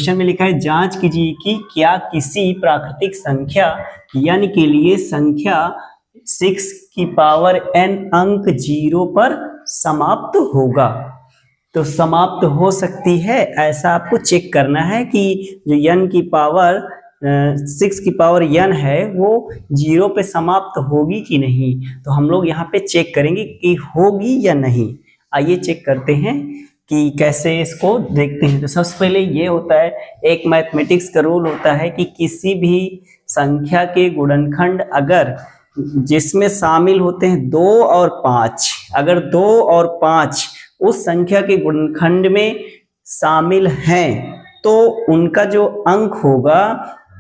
Question में लिखा है जांच कीजिए कि क्या किसी प्राकृतिक संख्या n के लिए संख्या 6 की पावर n अंक 0 पर समाप्त होगा। तो समाप्त हो सकती है ऐसा आपको चेक करना है कि जो n की पावर 6 की पावर n है वो 0 पे समाप्त होगी कि नहीं। तो हम लोग यहाँ पे चेक करेंगे कि होगी या नहीं। आइए चेक करते हैं कि कैसे इसको देखते हैं। तो सबसे पहले ये होता है, एक मैथमेटिक्स का रूल होता है कि किसी भी संख्या के गुणनखंड अगर जिसमें शामिल होते हैं 2 और 5, अगर 2 और 5 उस संख्या के गुणनखंड में शामिल हैं तो उनका जो अंक होगा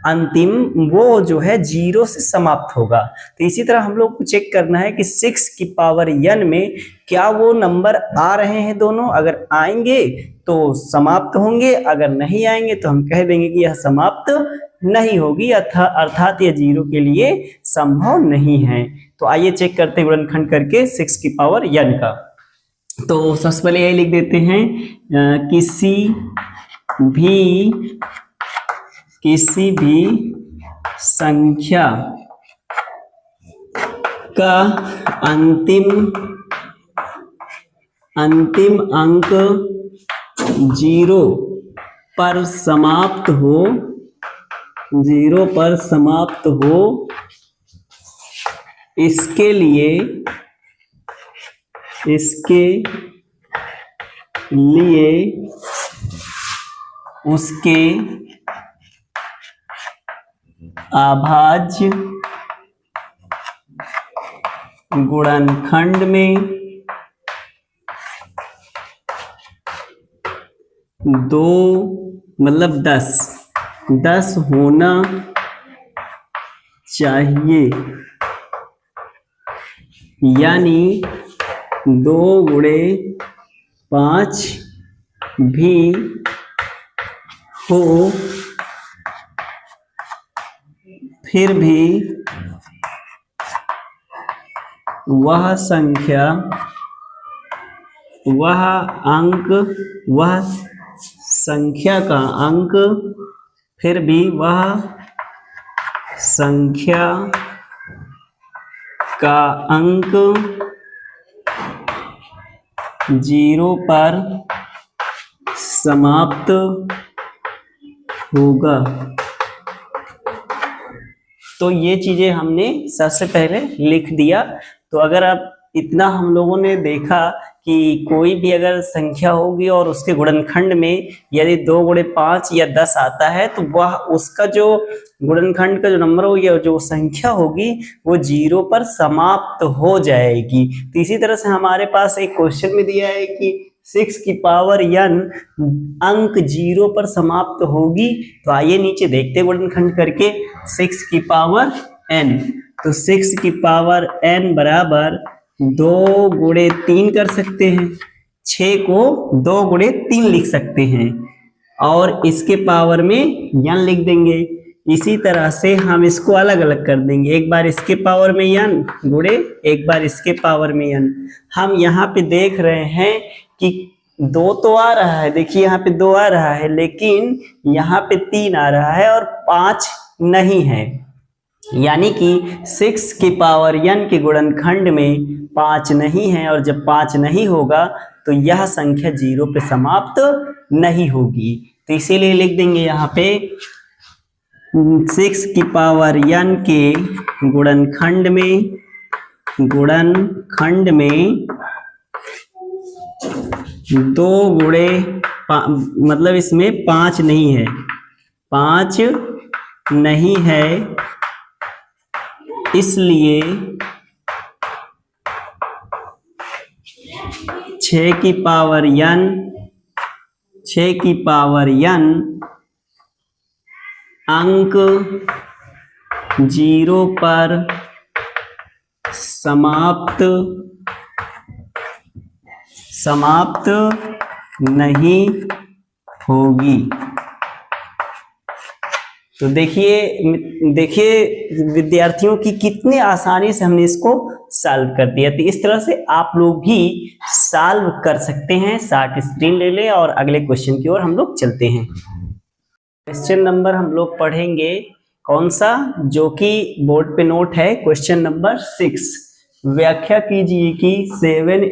अंतिम वो जो है 0 से समाप्त होगा। तो इसी तरह हम लोग को चेक करना है कि 6 की पावर n में क्या वो नंबर आ रहे हैं दोनों। अगर आएंगे तो समाप्त होंगे, अगर नहीं आएंगे तो हम कह देंगे कि यह समाप्त नहीं होगी अर्थात यह 0 के लिए संभव नहीं है। तो आइए चेक करते हैं गुणनखंड करके 6 की पावर n का। तो सबसे पहले यही लिख देते हैं, किसी भी संख्या का अंतिम अंक 0 पर समाप्त हो, इसके लिए उसके अभाज्य गुणनखंड में 2 मतलब 10 होना चाहिए, यानी 2 गुणे 5 भी हो फिर भी वह संख्या का अंक फिर भी वह संख्या का अंक 0 पर समाप्त होगा। तो ये चीजें हमने सबसे पहले लिख दिया। तो अगर आप इतना हम लोगों ने देखा कि कोई भी अगर संख्या होगी और उसके गुणनखंड में यदि 2 गुणे 5 या 10 आता है तो वह उसका जो गुणनखंड का जो नंबर होगी या जो संख्या होगी वो 0 पर समाप्त हो जाएगी। तो इसी तरह से हमारे पास एक क्वेश्चन में दिया है कि 6 की पावर n अंक 0 पर समाप्त होगी। तो आइए नीचे देखते गुणनखंड करके 6 की पावर n। तो 6 की पावर n बराबर 2 गुणे 3 कर सकते हैं, 6 को 2 गुणे 3 लिख सकते हैं और इसके पावर में n लिख देंगे। इसी तरह से हम इसको अलग अलग कर देंगे, एक बार इसके पावर में n गुणे एक बार इसके पावर में n। हम यहाँ पे देख रहे हैं कि 2 तो आ रहा है, देखिए यहाँ पे 2 आ रहा है लेकिन यहाँ पे 3 आ रहा है और 5 नहीं है, यानी कि 6 की पावर n के गुणनखंड में 5 नहीं है और जब 5 नहीं होगा तो यह संख्या 0 पे समाप्त नहीं होगी। तो इसीलिए लिख देंगे यहाँ पे 6 की पावर n के गुणनखंड में 2 गुणे मतलब इसमें 5 नहीं है, 5 नहीं है, इसलिए 6 की पावर n अंक 0 पर समाप्त नहीं होगी। तो देखिए विद्यार्थियों की कितने आसानी से हमने इसको सॉल्व कर दिया। तो इस तरह से आप लोग भी सॉल्व कर सकते हैं। 60 स्क्रीन ले लें और अगले क्वेश्चन की ओर हम लोग चलते हैं। क्वेश्चन नंबर हम लोग पढ़ेंगे कौन सा, जो कि बोर्ड पे नोट है, क्वेश्चन नंबर 6। व्याख्या कीजिए कि 7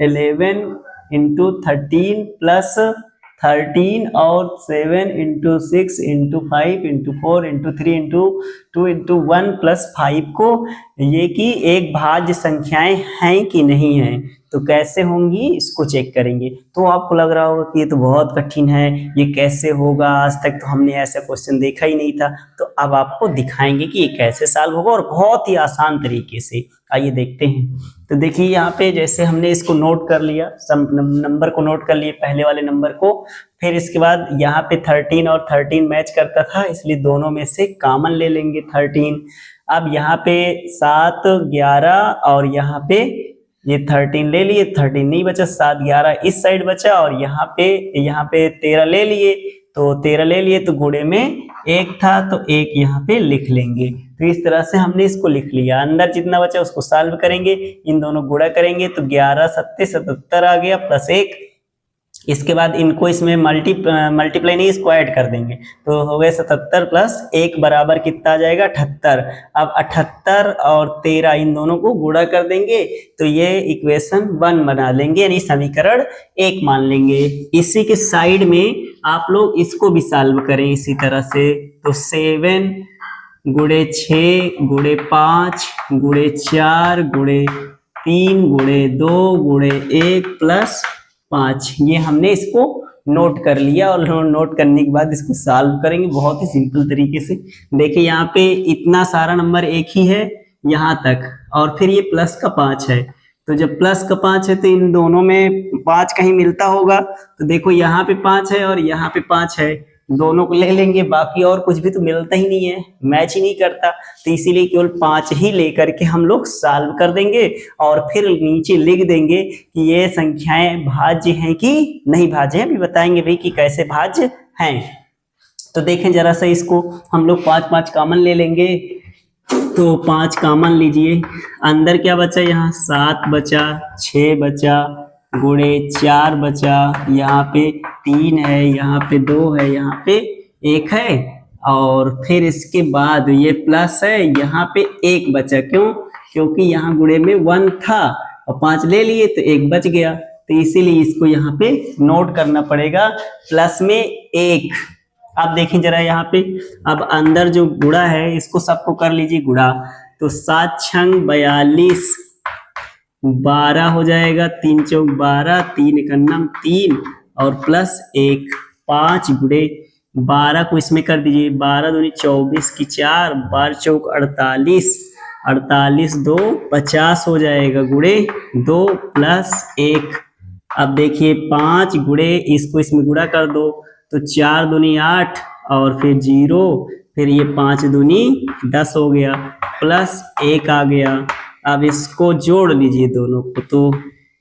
11 इंटू 13 प्लस 13 और 7 into 6 into 5 into 4 into 3 into 2 into 1 plus 5 को ये कि एक भाज्य संख्याएं हैं कि नहीं है, तो कैसे होंगी इसको चेक करेंगे। तो आपको लग रहा होगा कि ये तो बहुत कठिन है, ये कैसे होगा, आज तक तो हमने ऐसा क्वेश्चन देखा ही नहीं था। तो अब आपको दिखाएंगे कि ये कैसे सॉल्व होगा और बहुत ही आसान तरीके से। आइए देखते हैं। तो देखिए यहाँ पे जैसे हमने इसको नोट कर लिया, सब नंबर को नोट कर लिए, पहले वाले नंबर को। फिर इसके बाद यहाँ पे 13 और 13 मैच करता था, इसलिए दोनों में से कॉमन ले लेंगे 13। अब यहाँ पे 7 11 और यहाँ पे ये 13 ले लिए, 13 नहीं बचा, 7 11 इस साइड बचा और यहाँ पे 13 ले लिए, तो 13 ले लिए तो गुणे में 1 था तो 1 यहाँ पे लिख लेंगे। तो इस तरह से हमने इसको लिख लिया। अंदर जितना बचा उसको सॉल्व करेंगे, इन दोनों गुणा करेंगे तो 11 7 77 आ गया प्लस 1। इसके बाद इनको इसमें मल्टीप्लाई नहीं, इसको ऐड कर देंगे तो हो गए 77 प्लस 1 बराबर कितना आ जाएगा 78। अब 78 और 13 इन दोनों को गुणा कर देंगे तो ये इक्वेशन 1 बना लेंगे, यानी समीकरण 1 मान लेंगे। इसी के साइड में आप लोग इसको भी सॉल्व करें इसी तरह से। तो 7 गुणे 6 गुणे 5 गुणे 4 गुणे 3 गुणे 2 गुणे 1 प्लस 5, ये हमने इसको नोट कर लिया। और नोट करने के बाद इसको सॉल्व करेंगे बहुत ही सिंपल तरीके से। देखिए यहाँ पे इतना सारा नंबर एक ही है यहाँ तक, और फिर ये प्लस का 5 है। तो जब प्लस का 5 है तो इन दोनों में 5 कहीं मिलता होगा, तो देखो यहाँ पे 5 है और यहाँ पे 5 है, दोनों को ले लेंगे, बाकी और कुछ भी तो मिलता ही नहीं है, मैच ही नहीं करता। तो इसीलिए केवल 5 ही लेकर के हम लोग सॉल्व कर देंगे और फिर नीचे लिख देंगे कि ये संख्याएं भाज्य हैं कि नहीं भाज्य हैं, भी बताएंगे भाई कि कैसे भाज्य हैं। तो देखें जरा सा, इसको हम लोग 5 कॉमन ले लेंगे। तो 5 कॉमन लीजिए, अंदर क्या बचा, यहाँ 7 बचा, 6 बचा, गुणे 4 बचा, यहाँ पे 3 है, यहाँ पे 2 है, यहाँ पे 1 है, और फिर इसके बाद ये प्लस है, यहाँ पे 1 बचा। क्यों? क्योंकि यहाँ गुणे में 1 था और 5 ले लिए तो 1 बच गया, तो इसीलिए इसको यहाँ पे नोट करना पड़ेगा प्लस में 1। अब देखिए जरा यहाँ पे, अब अंदर जो गुणा है इसको सबको कर लीजिए गुणा। तो 7 छंग 42 12 हो जाएगा, 3 चौक 12, 3 एकन्नम 3 और प्लस 1 5 गुणे 12 को इसमें कर दीजिए, 12 दूनी 24 की 4, 12 चौक 48, 48 2 50 हो जाएगा, गुणे 2 प्लस 1। अब देखिए 5 गुणे, इसको इसमें गुणा कर दो तो 4 दूनी 8 और फिर 0, फिर ये 5 दूनी 10 हो गया, प्लस 1 आ गया। अब इसको जोड़ लीजिए दोनों को तो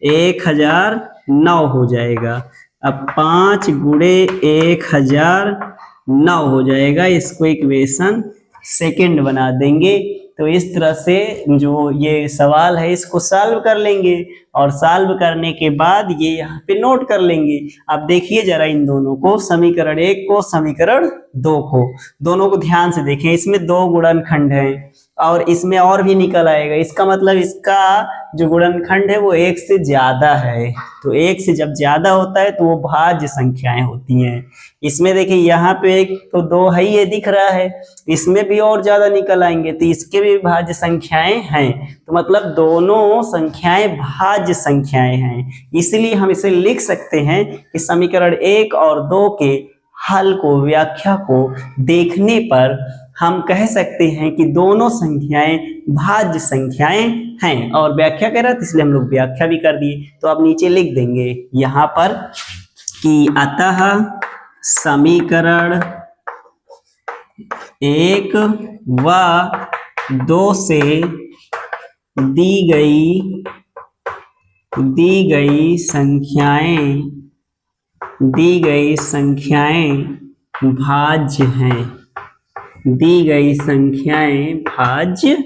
1009 हो जाएगा। अब 5 गुणे 1009 हो जाएगा, इसको इक्वेशन सेकंड बना देंगे। तो इस तरह से जो ये सवाल है इसको सॉल्व कर लेंगे और सॉल्व करने के बाद ये यहाँ पे नोट कर लेंगे। अब देखिए जरा इन दोनों को, समीकरण 1 को समीकरण 2 को, दोनों को ध्यान से देखें। इसमें 2 गुणनखंड हैं और इसमें और भी निकल आएगा, इसका मतलब इसका जो गुणनखंड है वो 1 से ज्यादा है। तो 1 से जब ज्यादा होता है तो वो भाज्य संख्याएं होती हैं। इसमें देखिए यहाँ पे 1 तो 2 है, ये दिख रहा है, इसमें भी और ज्यादा निकल आएंगे तो इसके भी भाज्य संख्याएं हैं। तो मतलब दोनों संख्याएं भाज्य संख्याएं हैं, इसलिए हम इसे लिख सकते हैं कि समीकरण 1 और 2 के हल को, व्याख्या को देखने पर हम कह सकते हैं कि दोनों संख्याएं भाज्य संख्याएं हैं। और व्याख्या कह रहा था इसलिए हम लोग व्याख्या भी कर दिए। तो अब नीचे लिख देंगे यहाँ पर कि अतः समीकरण 1 व 2 से दी गई संख्याएं भाज्य हैं, दी गई संख्याएं भाज्य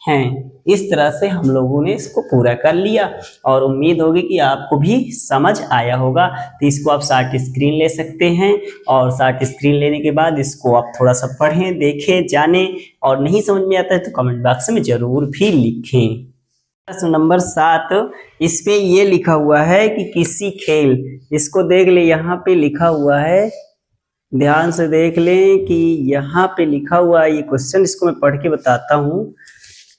हैं। इस तरह से हम लोगों ने इसको पूरा कर लिया और उम्मीद होगी कि आपको भी समझ आया होगा। तो इसको आप शॉर्ट स्क्रीन ले सकते हैं और शॉर्ट स्क्रीन लेने के बाद इसको आप थोड़ा सा पढ़ें, देखें, जानें और नहीं समझ में आता है तो कमेंट बॉक्स में जरूर भी लिखें। प्रश्न नंबर 7, इस पे ये लिखा हुआ है कि किसी खेल, इसको देख ले, यहाँ पे लिखा हुआ है, ध्यान से देख लें कि यहाँ पे लिखा हुआ है ये क्वेश्चन, इसको मैं पढ़ के बताता हूँ।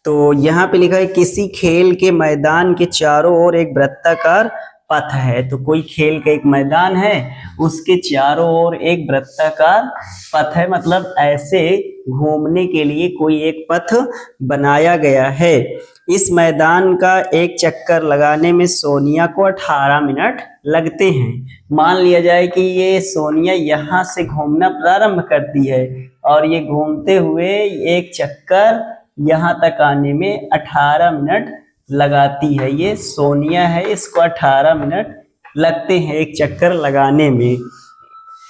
तो यहाँ पे लिखा है किसी खेल के मैदान के चारों ओर एक वृत्ताकार पथ है। तो कोई खेल का एक मैदान है, उसके चारों ओर एक वृत्ताकार पथ है, मतलब ऐसे घूमने के लिए कोई एक पथ बनाया गया है। इस मैदान का एक चक्कर लगाने में सोनिया को 18 मिनट लगते हैं। मान लिया जाए कि ये सोनिया यहाँ से घूमना प्रारंभ करती है और ये घूमते हुए एक चक्कर यहाँ तक आने में 18 मिनट लगाती है। ये सोनिया है, इसको 18 मिनट लगते हैं एक चक्कर लगाने में।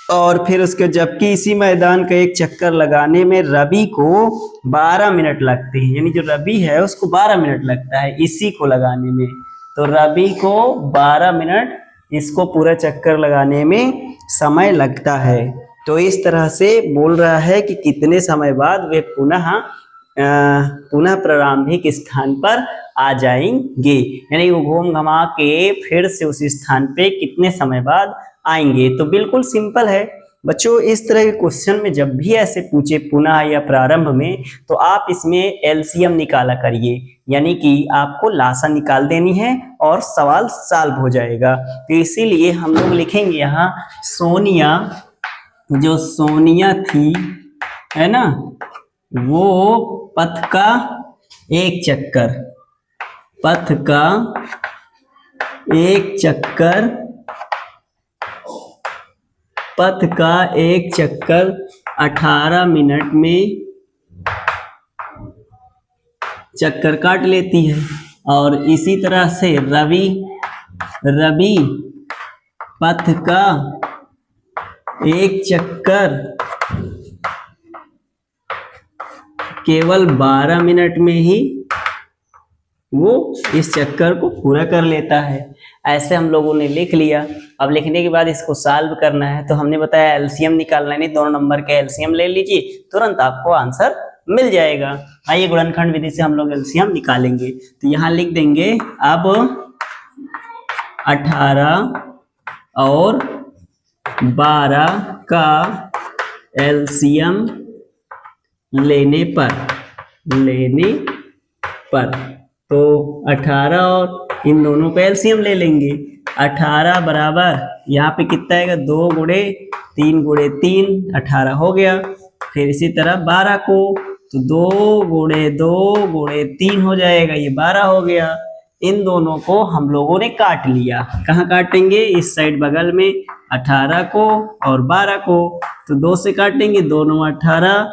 और फिर उसके जबकि इसी मैदान का एक चक्कर लगाने में रवि को 12 मिनट लगते हैं, यानी जो रवि है उसको 12 मिनट लगता है इसी को लगाने में। तो रवि को 12 मिनट इसको पूरा चक्कर लगाने में समय लगता है। तो इस तरह से बोल रहा है कि कितने समय बाद वे पुनः प्रारंभिक स्थान पर आ जाएंगे, यानी वो घूम घमा के फिर से उस स्थान पे कितने समय बाद आएंगे। तो बिल्कुल सिंपल है बच्चों। इस तरह के क्वेश्चन में जब भी ऐसे पूछे पुनः या प्रारंभ में, तो आप इसमें एलसीएम निकाला करिए, यानी कि आपको लासा निकाल देनी है और सवाल सॉल्व हो जाएगा। तो इसीलिए हम लोग लिखेंगे यहाँ सोनिया, जो सोनिया थी है ना, वो पथ का एक चक्कर, पथ का एक चक्कर, पथ का एक चक्कर 18 मिनट में चक्कर काट लेती है। और इसी तरह से रवि पथ का एक चक्कर केवल 12 मिनट में ही वो इस चक्कर को पूरा कर लेता है। ऐसे हम लोगों ने लिख लिया। अब लिखने के बाद इसको सॉल्व करना है। तो हमने बताया एलसीएम निकालना है, नहीं दोनों नंबर का एलसीएम ले लीजिए, तुरंत आपको आंसर मिल जाएगा। आइए गुणनखंड विधि से हम लोग एलसीएम निकालेंगे। तो यहाँ लिख देंगे अब 18 और 12 का एलसीएम लेने पर तो 18 और इन दोनों का एलसीएम ले लेंगे। 18 बराबर यहाँ पे कितना आएगा, 2 गुणे 3 गुणे 3, 18 हो गया। फिर इसी तरह 12 को तो 2 गुणे 2 गुणे 3 हो जाएगा, ये 12 हो गया। इन दोनों को हम लोगों ने काट लिया। कहाँ काटेंगे, इस साइड बगल में 18 को और 12 को। तो 2 से काटेंगे, 2 9 18,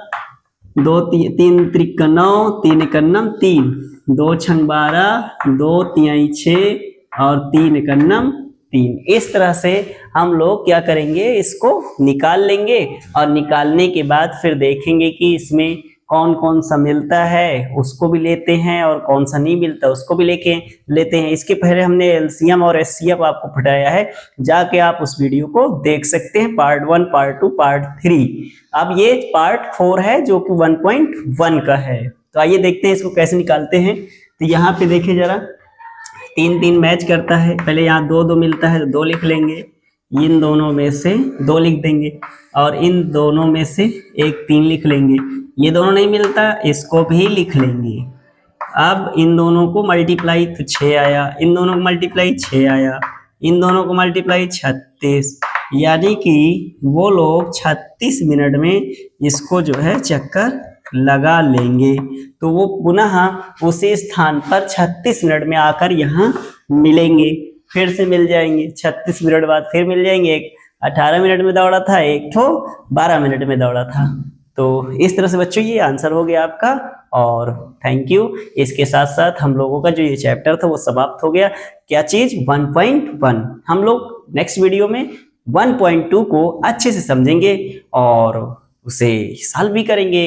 2 3 त्रिक 9, 3 1 9 3, 2 6 12, 2 3 6 और 3 1 9 3। इस तरह से हम लोग क्या करेंगे, इसको निकाल लेंगे और निकालने के बाद फिर देखेंगे कि इसमें कौन कौन सा मिलता है उसको भी लेते हैं और कौन सा नहीं मिलता उसको भी लेते हैं। इसके पहले हमने एलसीएम और एचसीएफ आपको पढ़ाया है, जाके आप उस वीडियो को देख सकते हैं, पार्ट 1, पार्ट 2, पार्ट 3। अब ये पार्ट 4 है जो कि 1.1 का है। तो आइए देखते हैं इसको कैसे निकालते हैं। तो यहाँ पे देखिए जरा, 3 3 मैच करता है। पहले यहाँ 2 2 मिलता है तो 2 लिख लेंगे, इन दोनों में से 2 लिख देंगे और इन दोनों में से एक 3 लिख लेंगे। ये दोनों नहीं मिलता, इसको भी लिख लेंगे। अब इन दोनों को मल्टीप्लाई तो 6 आया, इन दोनों को मल्टीप्लाई 6 आया, इन दोनों को मल्टीप्लाई 36, यानी कि वो लोग 36 मिनट में इसको जो है चक्कर लगा लेंगे। तो वो पुनः उसी स्थान पर 36 मिनट में आकर यहाँ मिलेंगे, फिर से मिल जाएंगे। 36 मिनट बाद फिर मिल जाएंगे। एक 18 मिनट में दौड़ा था, एक तो 12 मिनट में दौड़ा था। तो इस तरह से बच्चों ये आंसर हो गया आपका और थैंक यू। इसके साथ साथ हम लोगों का जो ये चैप्टर था वो समाप्त हो गया। क्या चीज, 1.1। हम लोग नेक्स्ट वीडियो में 1.2 को अच्छे से समझेंगे और उसे सॉल्व भी करेंगे।